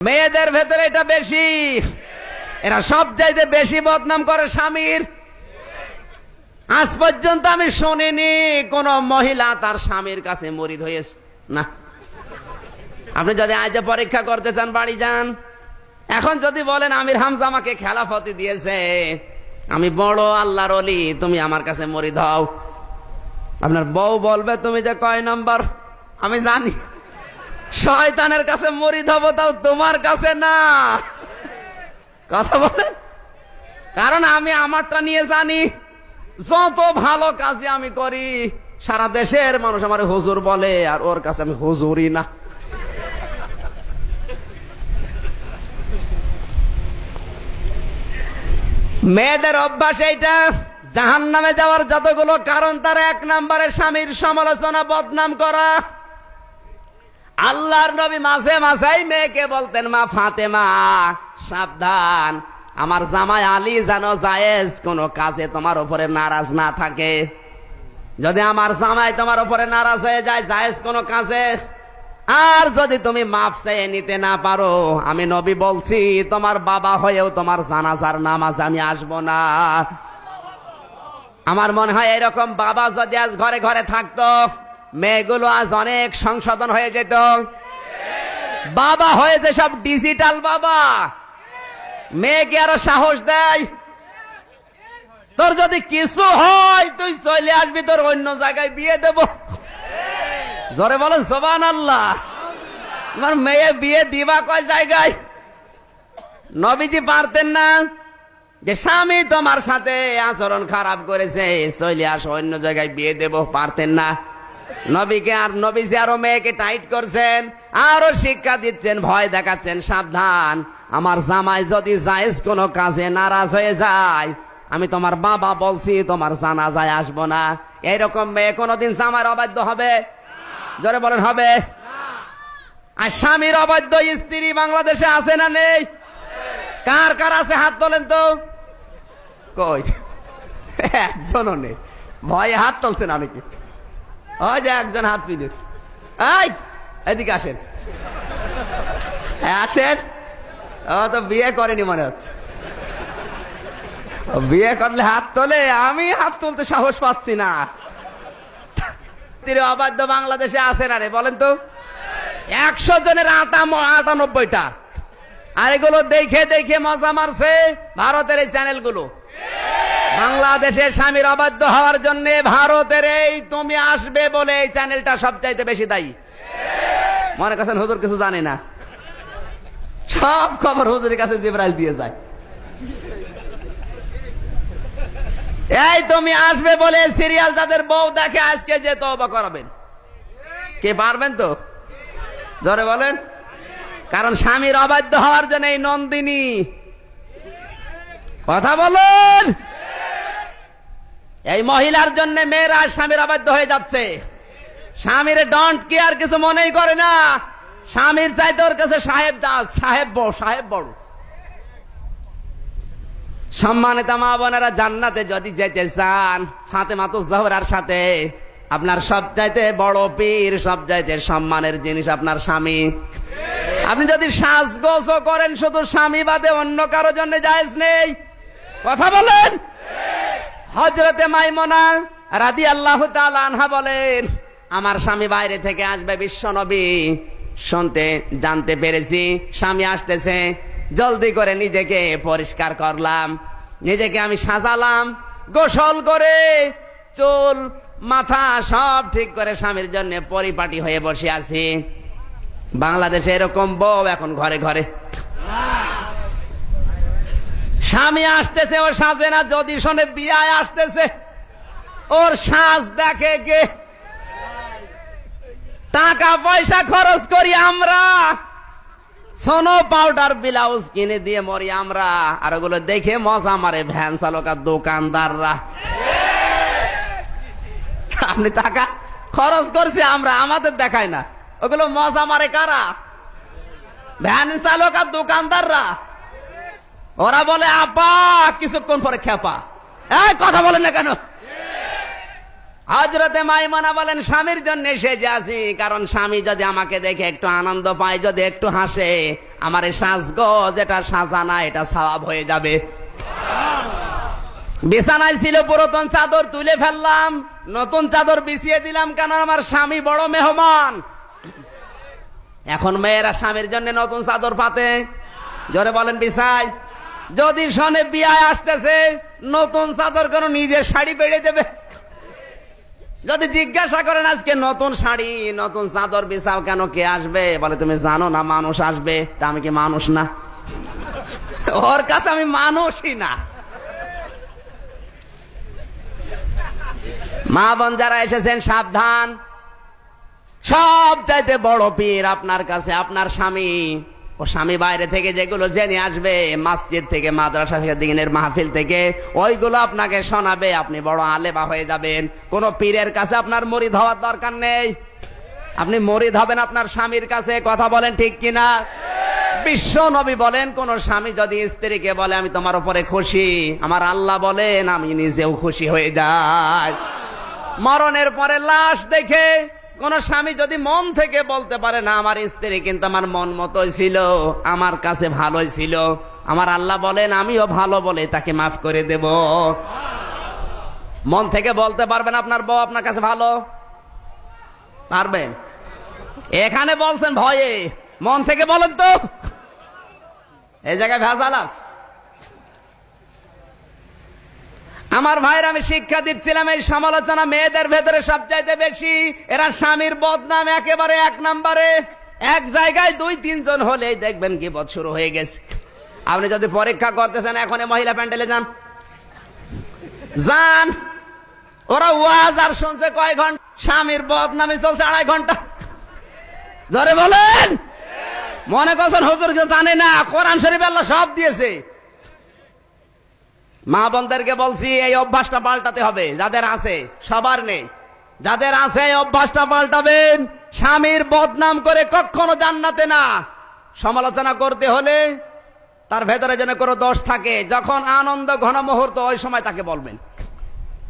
মেয়েদের ভেতরে এটা বেশি, এরা সব চাইতে বেশি বদনাম করে স্বামীর। আজ পর্যন্ত আমি শুনিনি কোন মহিলা তার স্বামীর কাছে মুরিদ হয়েছে না। আপনি যদি আজ পরীক্ষা করতে চান বাড়ি যান, এখন যদি বলেন আমির হামজা আমাকে খেলাফতি দিয়েছে, আমি বড় আল্লাহর ওলি, তুমি আমার কাছে মুরিদ হও, আপনার বউ বলবে তুমি যে কয় নম্বর, আমি জানি শয়তানের কাছে মুরিদ হবো, তাও তোমার কাছে না। কথা বলেন, কারণ আমি আমারটা নিয়ে জানি। যত ভালো কাজে আমি করি, সারা দেশের মানুষ আমার হুজুর বলে, আর ওর কাছে আমি হুজুরই না। মেয়েদের অভ্যাস এইটা, জাহান্নামে যাওয়ার যতগুলো কারণ তার এক নম্বরে স্বামীর সমালোচনা, বদনাম করা। আল্লাহর নবী মাঝে মাঝেই মেয়েকে বলতেন, মা ফাতেমা সাবধান, আমার জামাই আলী যেন জায়েজ কোন কাজে তোমার উপরে নারাজ না থাকে। যদি আমার জামাই তোমার উপরে নারাজ হয়ে যায় জায়েজ কোন কাজে, আর যদি তুমি মাফ চেয়ে নিতে না পারো, আমি নবী বলছি তোমার বাবা হয়েও তোমার জানাজার নামাজ আমি আসবো না। আমার মনে হয় এরকম বাবা যদি আজ ঘরে ঘরে থাকতো, মেয়েগুলো আজ অনেক সংশোধন হয়ে যেত। বাবা হয়েছে সব ডিজিটাল বাবা, মেয়েকে আরো সাহস দেয়, তোর যদি কিছু হয় তুই চলে আসবি, তোর অন্য জায়গায় বিয়ে দেব। জোরে বলেন সুবহানাল্লাহ। আমার মেয়ে বিয়ে দিবা কয় জায়গায়? নবীজি পারতেন না যে স্বামী তোমার সাথে আচরণ খারাপ করেছে, চলে আসো অন্য জায়গায় বিয়ে দেব? পারতেন না। নবীকে আর নবীজি আরো মেয়েকে টাইট করছেন, আরো শিক্ষা দিচ্ছেন, ভয় দেখাচ্ছেন, সাবধান, আমার জামাই যদি জায়েজ কোন কাজে নারাজ হয়ে যায়, আমি তোমার বাবা বলছি তোমার জানাজায় আসবো না। এইরকম মেয়ে কোনদিন জামাইয়ের অবাধ্য হবে? জোরে বলেন হবে? আর স্বামীর অবাধ্য স্ত্রী বাংলাদেশে আছে না নেই? কার কার আছে হাত তোলেন তো। কই একজনও নেই, ভয়ে হাত তুলছেন অনেকে। ওই যে একজন হাত তুলেছে, এই এদিকে আসেন, আসেন। ও তো বিয়ে করেনি মনে হচ্ছে, বিয়ে করলে হাত তোলে, আমি হাত তুলতে সাহস পাচ্ছি না। অবাধ্য বাংলাদেশে আছে না রে বলেন তো? 100 জনের 98টা। আর এগুলো দেখে দেখে মজা মারছে ভারতের এই চ্যানেলগুলো। বাংলাদেশের স্বামীর অবাধ্য হওয়ার জন্য ভারতের এই তুমি আসবে বলে এই চ্যানেলটা সবচাইতে বেশি দায়ী। মনে করছেন হুজুর কিছু জানে না? সব খবর হুজুরের কাছে জিবরাইল দিয়ে যায়। এই তুমি আসবে বলে সিরিয়াল যাদের বউ দেখে, আজকে যে তওবা করাবেন, কে পারবেন তো? জোরে বলেন। কারণ স্বামীর অবাধ্য হওয়ার জন্য এই নন্দিনী। কথা বলুন। এই মহিলার জন্য মেয়েরা স্বামীর অবাধ্য হয়ে যাচ্ছে। স্বামীর ডন্ট কেয়ার কিছু মনেই করে না, স্বামীর চাইতে ওর কাছে সাহেব দাস, সাহেব বড়, সাহেব বড়। সম্মানিত মা বোনেরা, জান্নাতে যদি যেতে চান ফাতেমাতুজ জাহরার সাথে, আপনার সবচাইতে বড় পীর, সবচাইতে সম্মানের জিনিস আপনার স্বামী। আপনি যদি সাজগোজও করেন শুধু স্বামী বাদে অন্য কারো জন্য জায়েজ নেই। কথা বলেন। হযরতে মাইমুনা রাদিয়াল্লাহু তাআলা আনহা বলেন, আমার স্বামী বাইরে থেকে আসবে বিশ্বনবী শুনতে জানতে পেরেছি, স্বামী আসতেছে, জলদি করে নিজেকে পরিষ্কার করলাম, নিজেকে আমি সাজালাম, গোসল করে চুল মাথা সব ঠিক করে স্বামীর জন্য পরিপাটি হয়ে বসে আছি। বাংলাদেশে এরকম বউ এখন ঘরে ঘরে। স্বামী আসতেছে, ও সাজে না, যদি শোনে বিয়ায় আসতেছে, ওর সাজ দেখে কে? টাকা পয়সা খরচ করি আমরা, সোনো পাউডার ব্লাউজ কিনে দিয়ে মরি আমরা, আর ওগুলো দেখে মজা মারে ভ্যান চালক আর দোকানদাররা। আপনি টাকা খরচ করছি আমরা, আমাদের দেখায় না, ওগুলো মজা মারে কারা? ভ্যান চালক আর দোকানদাররা। ওরা বলে আপা, কিছুক্ষণ পরে খেপা। এই কথা বলেন না কেন? হযরতে মাইমুনা বলেন স্বামীর জন্য সেজে আছি, কারণ স্বামী যদি আমাকে দেখে একটু আনন্দ পায়, যদি একটু হাসে, আমার এই সাজগোজ এটা সাজানা এটা সওয়াব হয়ে যাবে। বিছানায় ছিল পুরাতন চাদর, তুলে ফেললাম, নতুন চাদর বিছিয়ে দিলাম, কারণ আমার স্বামী বড় মেহমান। এখন মেয়েরা স্বামীর জন্য নতুন চাদর পাতে, জোরে বলেন বিছায়। যদি শোনে বিয়ায় আসতেছে, নতুন চাদর কেন, নিজের শাড়ি পেড়ে দেবে। যদি জিজ্ঞাসা করেন আজকে নতুন শাড়ি নতুন চাদর বিছাও কেন, কে আসবে, বলে তুমি জানো না মানুষ আসবে। তা আমি কি মানুষ না? ওর কাছে আমি মানুষই না। মা বোন যারা এসেছেন সাবধান, সব চাইতে বড় পীর আপনার কাছে আপনার স্বামী। ও স্বামী বাইরে থেকে যেগুলো জেনে আসবে, মসজিদ থেকে, মাদ্রাসা থেকে, দ্বীনের মাহফিল থেকে, ওইগুলো আপনাকে শোনাবে, আপনি বড় আলেমা হয়ে যাবেন। কোন পীরের কাছে আপনার মুরিদ হওয়ার দরকার নেই, আপনি মুরিদ হবেন আপনার স্বামীর কাছে। কথা বলেন ঠিক কিনা? বিশ্ব নবী বলেন, কোন স্বামী যদি স্ত্রীকে বলে আমি তোমার উপরে খুশি, আমার আল্লাহ বলেন আমি নিজেও খুশি হয়ে যাই। মরণের পরে লাশ দেখে কোন স্বামী যদি মন থেকে বলতে পারে না আমার স্ত্রী কিন্তু আমার মন মতোই ছিল, আমার কাছে ভালোই ছিল, আমার আল্লাহ বলেন আমিও ভালো বলে তাকে মাফ করে দেব। মন থেকে বলতে পারবেন আপনার বউ আপনার কাছে ভালো? পারবেন? এখানে বলছেন ভয়ে, মন থেকে বলেন তো। এই জায়গায় ভেজাল আছে। আমার ভাইয়ের আমি শিক্ষা দিচ্ছিলাম, এই সমালোচনা মেয়েদের ভেতরে সবচাইতে বেশি। এরা স্বামীর বদনাম একেবারে এক নম্বরে। এক জায়গায় 2-3 জন হলেই দেখবেন কি বদ শুরু হয়ে গেছে। আপনি যদি পরীক্ষা করতেছেন, এখন মহিলা প্যান্ডেলে যান, যান, ওরা ওয়াজ আর শুনছে কয় ঘন্টা, স্বামীর বদনামে চলছে 2.5 ঘন্টা। ধরে বলেন, মনে করছেন হুজুর জানে না, কোরআন শরীফ আল্লাহ সব দিয়েছে। মা বোনদেরকে বলছি এই অভ্যাসটা পাল্টাতে হবে, যাদের আছে, সবার নেই, যাদের আছে এই অভ্যাসটা পাল্টাবেন। স্বামীর বদনাম করে কখনো জান্নাতে না। সমালোচনা করতে হলে তার ভেতরে যেন কোনো দোষ থাকে, যখন আনন্দ ঘন মুহূর্ত ওই সময় তাকে বলবেন।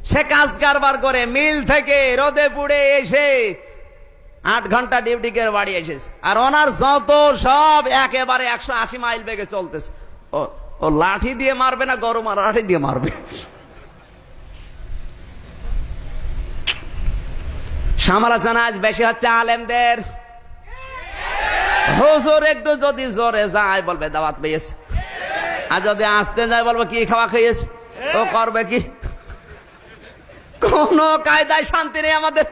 সে কাজ কারবার করে মিল থেকে রোদে পুড়ে এসে 8 ঘন্টা ডিউটি করে বাড়ি এসেছে, আর ওনার যত সব একেবারে 180 মাইল বেগে চলতেছে। ও লাঠি দিয়ে মারবে না গরম আর লাঠি দিয়ে মারবে? সমালোচনা আজ বেশি হচ্ছে আলেমদের। হুজুর একটু যদি জোরে যায় বলবে দাওয়াত পেয়েছে, আর যদি আসতে যায় বলবো কি খাওয়া খেয়েছে। ও করবে কি? কোন কায়দায় শান্তি নেই আমাদের।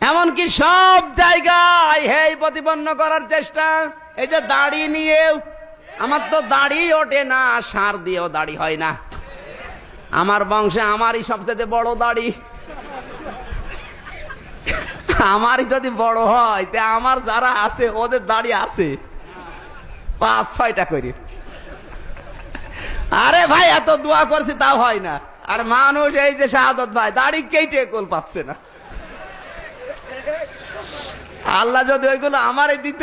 এমনকি সব জায়গায় হেই প্রতিপন্ন করার চেষ্টা। এই যে দাড়ি নিয়েও, আমার তো দাড়ি ওঠে না, সার দিয়েও দাড়ি হয় না। আমার বংশে আমারই সবচেয়ে বড় দাড়ি। আমারই যদি বড় হয়, তে আমার যারা আছে ওদের দাড়ি আছে 5-6টা করে। আরে ভাই এত দোয়া করছি তাও হয় না। আর মানুষ এই যে শাহাদত ভাই দাড়ি কেটে কোল পাচ্ছে না। আল্লাহ যদি ওইগুলো আমারে দিত,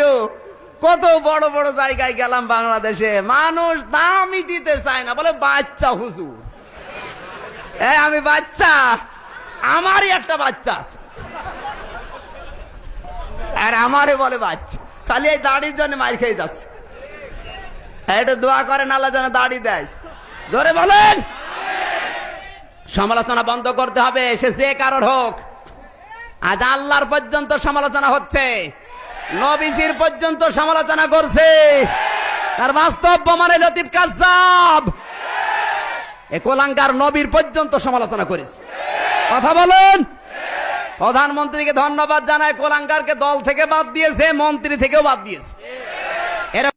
কত বড় বড় জায়গায় গেলাম বাংলাদেশে, মানুষ দামই দিতে চায় না, বলে বাচ্চা হুজুর। আমি বাচ্চা, আমারই একটা বাচ্চা আছে, আর আমারে বলে বাচ্চা। খালি এই দাড়ির জন্য মার খেয়ে যাচ্ছে। একটু দোয়া করেন আল্লাহ যেন দাড়ি দেয়। জোরে বলেন। সমালোচনা বন্ধ করতে হবে, সে যে কারোর হোক। আজ আল্লাহর পর্যন্ত সমালোচনা হচ্ছে, নবীজির পর্যন্ত সমালোচনা করছে। তার বাস্তব প্রমাণে লতিফ কাজ্জাব এ কোলাঙ্গার নবীর পর্যন্ত সমালোচনা করেছে। কথা বলেন। প্রধানমন্ত্রীকে ধন্যবাদ জানায়, কোলাঙ্গারকে দল থেকে বাদ দিয়েছে, মন্ত্রী থেকেও বাদ দিয়েছে।